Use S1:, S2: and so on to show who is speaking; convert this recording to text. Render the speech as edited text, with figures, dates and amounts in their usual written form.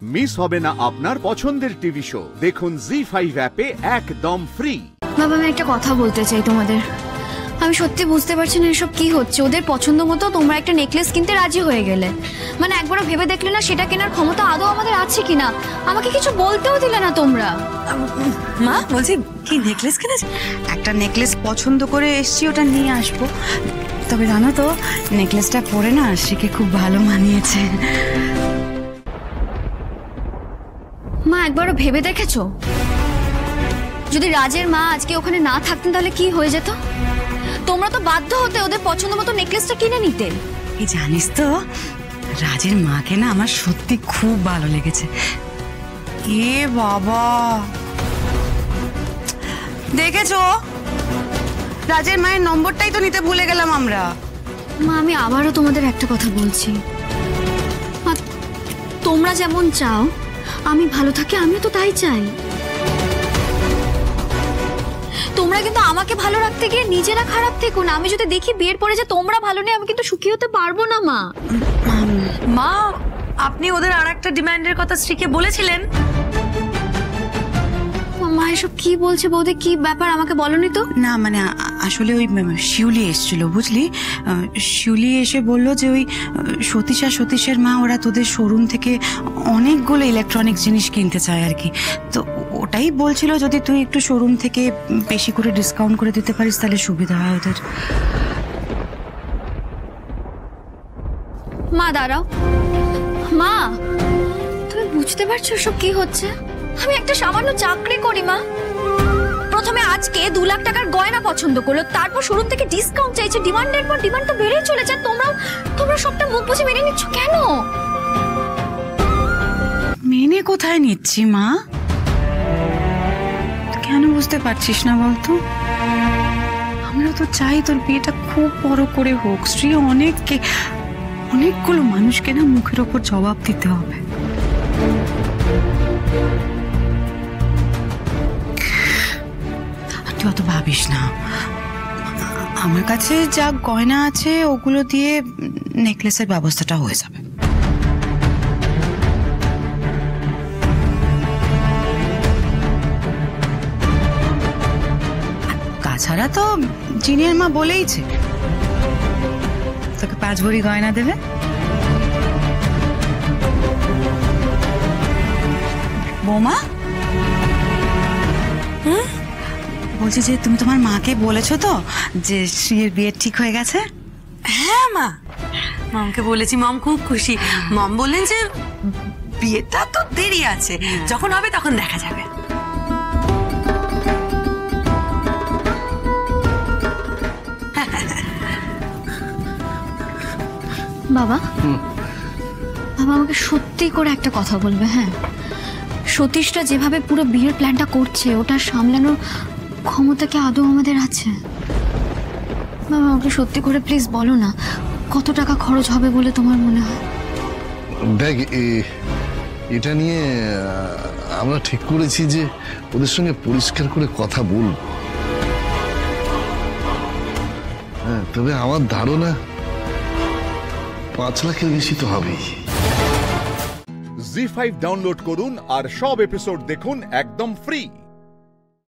S1: Miss হবে না আপনার পছন্দের টিভি শো। দেখুন জি5 অ্যাপে একদম ফ্রি।
S2: বাবা, আমি একটা কথা বলতে চাই তোমাদের। আমি সত্যি বুঝতে পারছি না এসব কি হচ্ছে। ওদের পছন্দ মতো তোমরা একটা নেকলেস কিনতে রাজি হয়ে গেলে, মানে একবারও ভেবে দেখলে না সেটা কেনার ক্ষমতা আদৌ আমাদের আছে কিনা। আমাকে কিছু বলতেও দিলে না তোমরা।
S3: মা বলছি কি নেকলেস কিনেছে? একটা নেকলেস পছন্দ করে এসছি, ওটা নিয়ে আসবো। তবে জানো তো নেকলেসটা পরে না আশিকে খুব ভালো মানিয়েছে।
S2: মা একবারও ভেবে দেখেছো যদি রাজের মা আজকে ওখানে না থাকতেন তাহলে কি হয়ে যেত? তোমরা তো বাধ্য হতে ওদের পছন্দ মতো নেকলেসটা কিনে নিতে।
S3: এই জানিস তো রাজের মাকে না আমার সত্যি খুব ভালো লেগেছে। এ বাবা, দেখেছো রাজের মায়ের নম্বরটাই তো নিতে ভুলে গেলাম আমরা।
S2: মা আমি আবারও তোমাদের একটা কথা বলছি, মা তোমরা যেমন চাও আমি ভালো থাকি, আমিও তো তাই চাই। তোমরা কিন্তু আমাকে ভালো রাখতে গিয়ে নিজেরা খারাপ থেকো না। আমি যদি দেখি বিয়ের পরে যে তোমরা ভালো নেই, আমি কিন্তু সুখী হতে পারবো না। মা
S4: মা আপনি ওদের আর একটা ডিমান্ডের কথা স্ত্রীকে বলেছিলেন?
S2: মা এসব কি বলছে বৌদি? কি ব্যাপার আমাকে বলনি তো?
S3: না মানে আসলে ওই শিউলি এসেছিল বুঝলি। শিউলি এসে বলল যে ওই সতীশ আর সতীশের মা ওরা তোদের শোরুম থেকে অনেকগুলো ইলেকট্রনিক্স জিনিস কিনতে চায় আর কি। তো ওটাই বলছিল যদি তুই একটু শোরুম থেকে বেশি করে ডিসকাউন্ট করে দিতে পারিস তাহলে সুবিধা হয় ওদের।
S2: মা দাঁড়াও। মা তুমি বুঝতে পারছো সব কি হচ্ছে? আমি একটা সামান্য চাকরি করি মা। প্রথমে আজকে 2 লাখ টাকার গয়না পছন্দ করলো, তারপর শোরুম থেকে ডিসকাউন্ট চাইছে। ডিমান্ডের পর ডিমান্ড তো বেড়েই চলেছে। তোমরা সবটা মুখ বুঝে মেনে নিচ্ছ কেন?
S3: মেনে কোথায় নিচ্ছি মা? কেন বুঝতে পারছিস না বলতো? আমরা তো চাই তোর বিয়েটা খুব বড় করে হোক। শ্রী অনেকগুলো মানুষকে না মুখের ওপর জবাব দিতে হবে। তুই অত ভাবিস না। আমার কাছে যা গয়না আছে ওগুলো দিয়ে নেকলেসের ব্যবস্থাটা হয়ে যাবে। তাছাড়া তো জিনের মা বলেইছে তোকে 5 ভরি গয়না দেবে। বৌমা বলছি যে তুমি তোমার মাকে বলেছো তো যে শ্রীর বিয়ে ঠিক হয়ে গেছে?
S4: হ্যাঁ মা, মমকে বলেছি। মম খুব খুশি। মম বললেন যে বিয়েটা তো দেরি আছে, যখন হবে তখন দেখা যাবে।
S2: বাবা আমাকে সত্যি করে একটা কথা বলবে? হ্যাঁ, সতীশটা যেভাবে পুরো বিয়ের প্ল্যানটা করছে ওটা সামলানোর ক্ষমতা কি আদৌ আমাদের আছে? বাবা আমাকে সত্যি করে প্লিজ বলো না, কত টাকা খরচ হবে বলে তোমার মনে হয়?
S5: দেখ, এটা নিয়ে আমরা ঠিক করেছি যে ওদের সঙ্গে পরিষ্কার করে কথা বলবো। হ্যাঁ, তবে আমার ধারণা 5 লাখের বেশি তো হবেই।
S1: জি5 ডাউনলোড করুন আর সব এপিসোড দেখুন একদম ফ্রি।